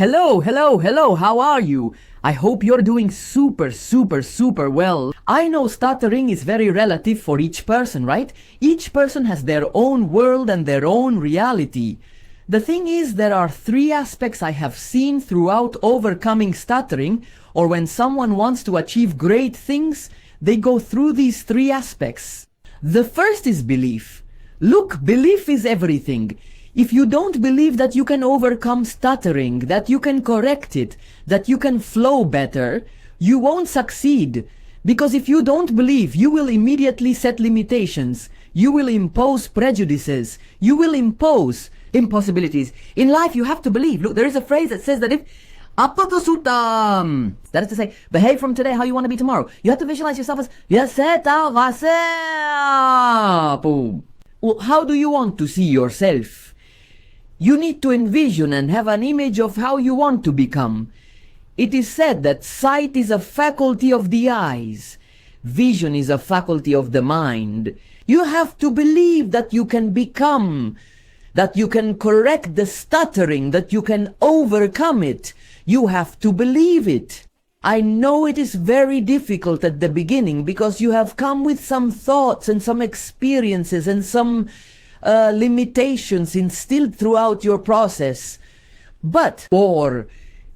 Hello, how are you? I hope you're doing super well. I know stuttering is very relative for each person, right? Each person has their own world and their own reality. The thing is, there are three aspects I have seen throughout overcoming stuttering, or when someone wants to achieve great things, they go through these three aspects. The first is belief. Look, belief is everything. If you don't believe that you can overcome stuttering, that you can correct it, that you can flow better, you won't succeed. Because if you don't believe, you will immediately set limitations. You will impose prejudices. You will impose impossibilities. In life, you have to believe. Look, there is a phrase that says that if Apa to sutam. That is to say, behave from today how you want to be tomorrow. You have to visualize yourself as Well, how do you want to see yourself? You need to envision and have an image of how you want to become. It is said that sight is a faculty of the eyes. Vision is a faculty of the mind. You have to believe that you can become, that you can correct the stuttering, that you can overcome it. You have to believe it. I know it is very difficult at the beginning because you have come with some thoughts and some experiences and some limitations instilled throughout your process. But, or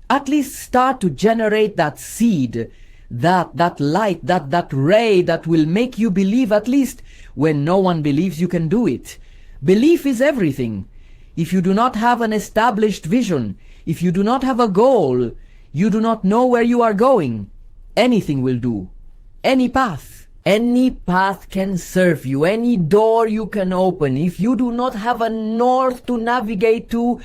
at least start to generate that seed, that light, that ray that will make you believe, at least when no one believes you can do it. Belief is everything. If you do not have an established vision, if you do not have a goal, you do not know where you are going, anything will do. Any path can serve you. Any door you can open. If you do not have a north to navigate to,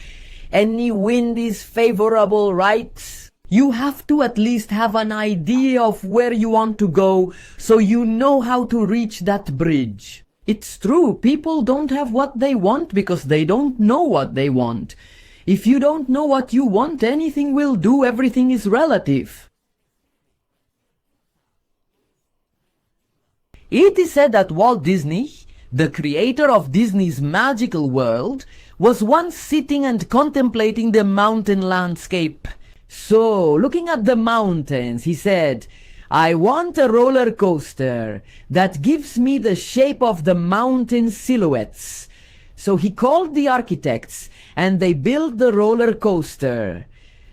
any wind is favorable, right? You have to at least have an idea of where you want to go so you know how to reach that bridge. It's true, people don't have what they want because they don't know what they want. If you don't know what you want, anything will do, everything is relative. It is said that Walt Disney, the creator of Disney's magical world, was once sitting and contemplating the mountain landscape. So, looking at the mountains, he said, I want a roller coaster that gives me the shape of the mountain silhouettes. So he called the architects and they built the roller coaster.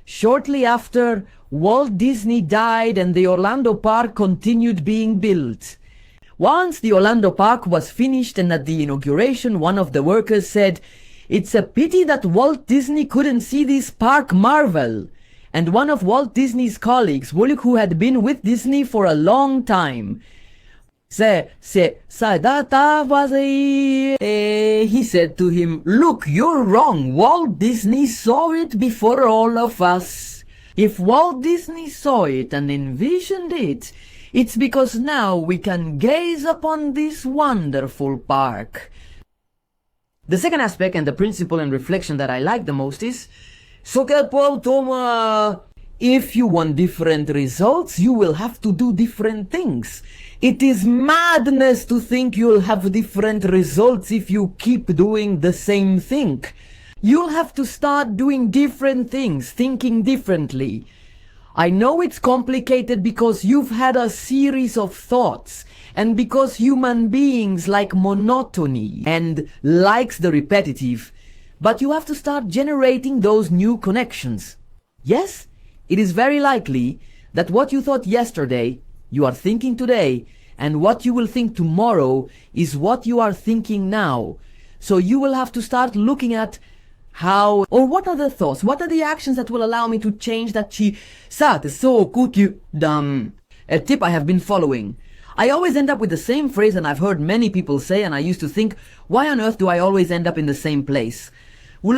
Shortly after, Walt Disney died and the Orlando Park continued being built. Once the Orlando Park was finished and at the inauguration, one of the workers said, "It's a pity that Walt Disney couldn't see this park marvel." And one of Walt Disney's colleagues, who had been with Disney for a long time, he said to him, "Look, you're wrong. Walt Disney saw it before all of us. If Walt Disney saw it and envisioned it, it's because now we can gaze upon this wonderful park." The second aspect and the principle and reflection that I like the most is, if you want different results, you will have to do different things. It is madness to think you'll have different results if you keep doing the same thing. You'll have to start doing different things, thinking differently. I know it's complicated because you've had a series of thoughts, and because human beings like monotony and likes the repetitive, but you have to start generating those new connections. Yes, it is very likely that what you thought yesterday, you are thinking today, and what you will think tomorrow is what you are thinking now. So you will have to start looking at how, or what are the thoughts, what are the actions that will allow me to change that a tip I have been following. I always end up with the same phrase, and I've heard many people say, and I used to think, why on earth do I always end up in the same place? Or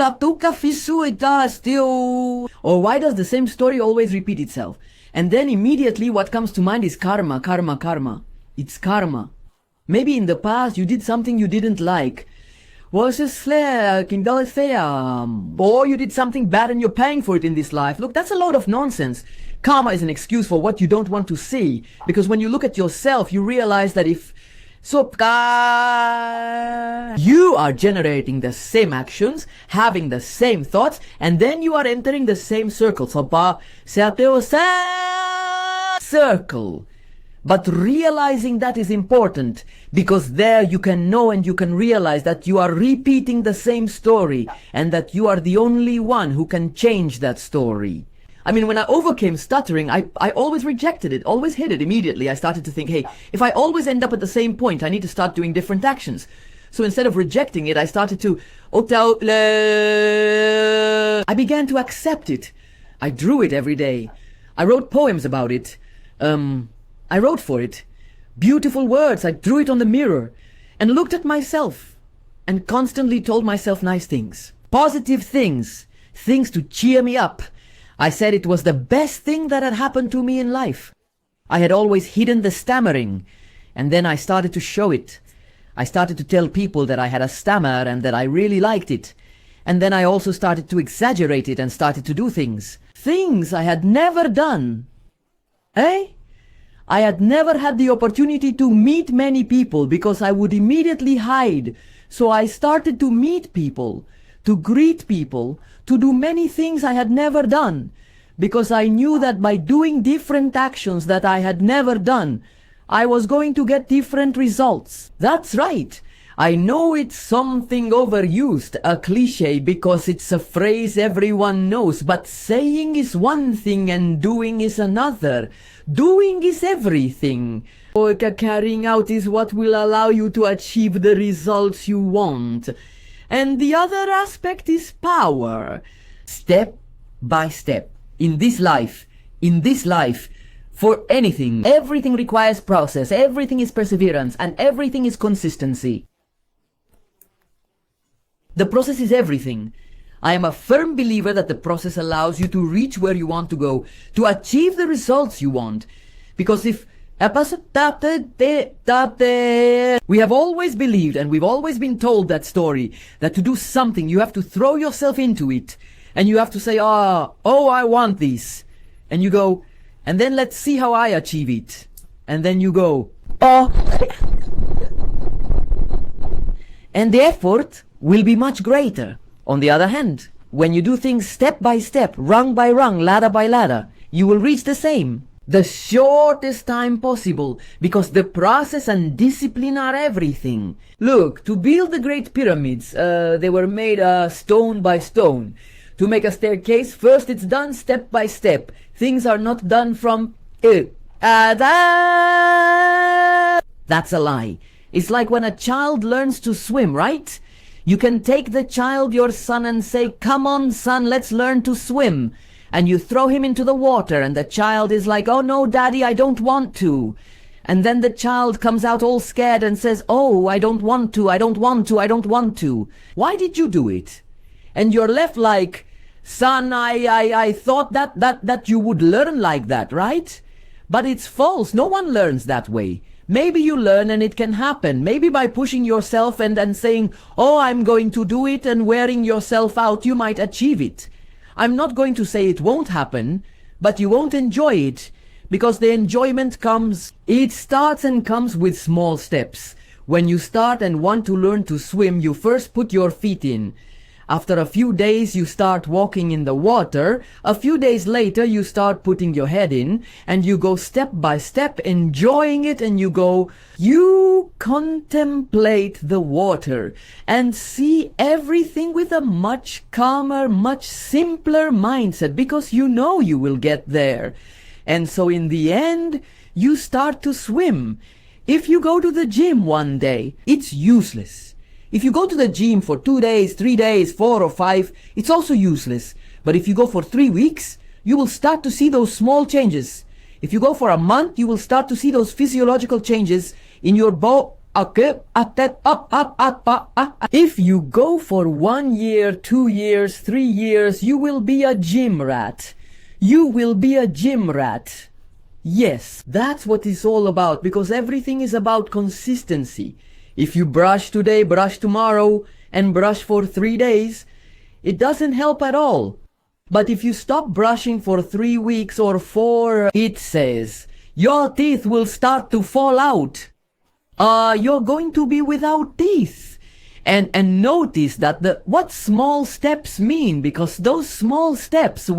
why does the same story always repeat itself? And then immediately what comes to mind is karma. It's karma. Maybe in the past you did something you didn't like. Or you did something bad and you're paying for it in this life. Look, that's a load of nonsense. Karma is an excuse for what you don't want to see. Because when you look at yourself, you realize that if You are generating the same actions, having the same thoughts, and then you are entering the same circle. Circle. But realizing that is important, because there you can know and you can realize that you are repeating the same story and that you are the only one who can change that story. I mean, when I overcame stuttering, I always rejected it, always hid it immediately. I started to think, hey, if I always end up at the same point, I need to start doing different actions. So instead of rejecting it, I started to... I began to accept it. I drew it every day. I wrote poems about it. I wrote for it. Beautiful words. I drew it on the mirror and looked at myself and constantly told myself nice things. Positive things. Things to cheer me up. I said it was the best thing that had happened to me in life. I had always hidden the stammering, and then I started to show it. I started to tell people that I had a stammer and that I really liked it. And then I also started to exaggerate it and started to do things. Things I had never done. I had never had the opportunity to meet many people because I would immediately hide. So I started to meet people, to greet people, to do many things I had never done, because I knew that by doing different actions that I had never done, I was going to get different results. That's right. I know it's something overused, a cliche, because it's a phrase everyone knows, but saying is one thing and doing is another. Doing is everything. Carrying out is what will allow you to achieve the results you want. And the other aspect is power. Step by step. In this life, for anything, everything requires process, everything is perseverance, and everything is consistency. The process is everything. I am a firm believer that the process allows you to reach where you want to go, to achieve the results you want. Because if we have always believed, and we've always been told that story, that to do something you have to throw yourself into it, and you have to say, I want this. And you go, and then let's see how I achieve it. And then you go, and the effort will be much greater. On the other hand, when you do things step by step, rung by rung, ladder by ladder, you will reach the same. The shortest time possible, because the process and discipline are everything. Look, to build the Great Pyramids, they were made stone by stone. To make a staircase, first it's done step by step. Things are not done from... That's a lie. It's like when a child learns to swim, right? You can take the child, your son, and say, come on, son, let's learn to swim. And you throw him into the water, and the child is like, oh no, daddy, I don't want to. And then the child comes out all scared and says, oh, I don't want to, I don't want to, I don't want to. Why did you do it? And you're left like, son, I thought that you would learn like that, right? But it's false. No one learns that way. Maybe you learn and it can happen. Maybe by pushing yourself and saying, oh, I'm going to do it, and wearing yourself out, you might achieve it. I'm not going to say it won't happen, but you won't enjoy it, because the enjoyment starts and comes with small steps. When you start and want to learn to swim, you first put your feet in. After a few days, you start walking in the water. A few days later, you start putting your head in, and you go step by step, enjoying it, and you contemplate the water and see everything with a much calmer, much simpler mindset, because you know you will get there. And so in the end, you start to swim. If you go to the gym one day, it's useless. If you go to the gym for 2 days, 3 days, 4 or 5, it's also useless. But if you go for 3 weeks, you will start to see those small changes. If you go for a month, you will start to see those physiological changes in your body. If you go for 1 year, 2 years, 3 years, you will be a gym rat. You will be a gym rat. Yes, that's what it's all about, because everything is about consistency. If you brush today, brush tomorrow, and brush for 3 days, it doesn't help at all. But if you stop brushing for 3 weeks or 4, it says, your teeth will start to fall out. you're going to be without teeth. And notice that what small steps mean, because those small steps,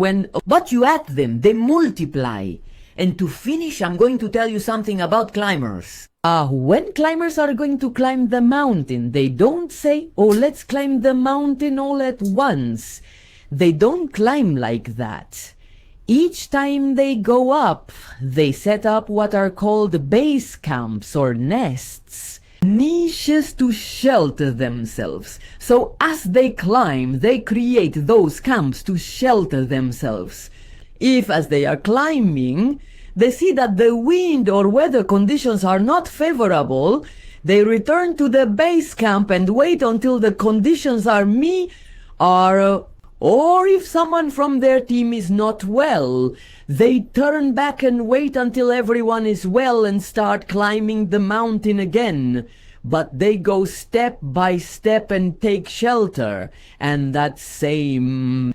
but you add them, they multiply. And to finish, I'm going to tell you something about climbers. When climbers are going to climb the mountain, they don't say, oh, let's climb the mountain all at once. They don't climb like that. Each time they go up, they set up what are called base camps or nests. Niches to shelter themselves. So as they climb, they create those camps to shelter themselves. If, as they are climbing, they see that the wind or weather conditions are not favorable, they return to the base camp and wait until the conditions or if someone from their team is not well, they turn back and wait until everyone is well and start climbing the mountain again. But they go step by step and take shelter. And the same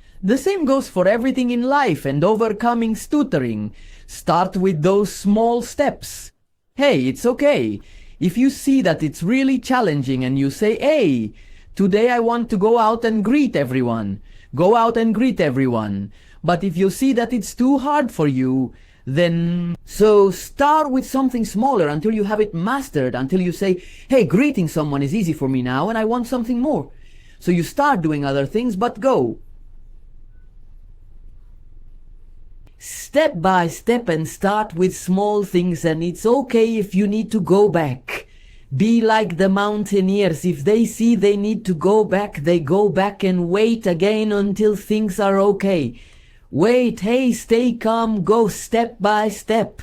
goes for everything in life and overcoming stuttering. Start with those small steps. Hey, it's okay. If you see that it's really challenging and you say, hey, today I want to go out and greet everyone. Go out and greet everyone. But if you see that it's too hard for you, then so start with something smaller until you have it mastered, until you say, hey, greeting someone is easy for me now and I want something more. So you start doing other things, but go step by step and start with small things, and it's okay if you need to go back. Be like the mountaineers. If they see they need to go back, they go back and wait again until things are okay. Wait, hey, stay calm, go step by step.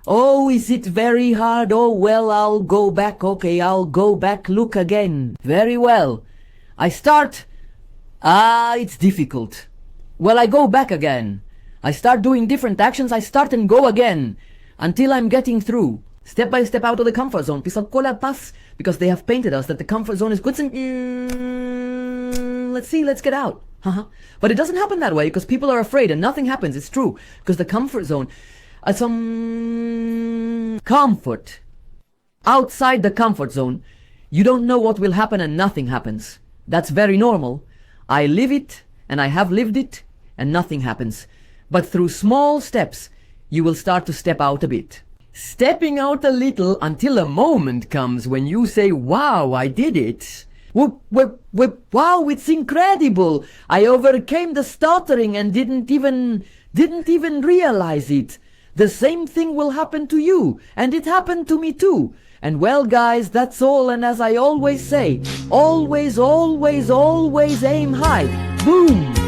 Oh, is it very hard? Oh, well, I'll go back. Okay, I'll go back, look again. Very well. I start. It's difficult. Well, I go back again. I start doing different actions. I start and go again until I'm getting through. Step by step out of the comfort zone. Because they have painted us that the comfort zone is good. Let's get out. But it doesn't happen that way because people are afraid and nothing happens. It's true. Because the comfort zone, some comfort. Outside the comfort zone, you don't know what will happen and nothing happens. That's very normal. I live it and I have lived it and nothing happens. But through small steps, you will start to step out a bit. Stepping out a little until a moment comes when you say, wow, I did it. Wow, it's incredible. I overcame the stuttering and didn't even realize it. The same thing will happen to you. And it happened to me too. And well, guys, that's all. And as I always say, always, always, always aim high. Boom!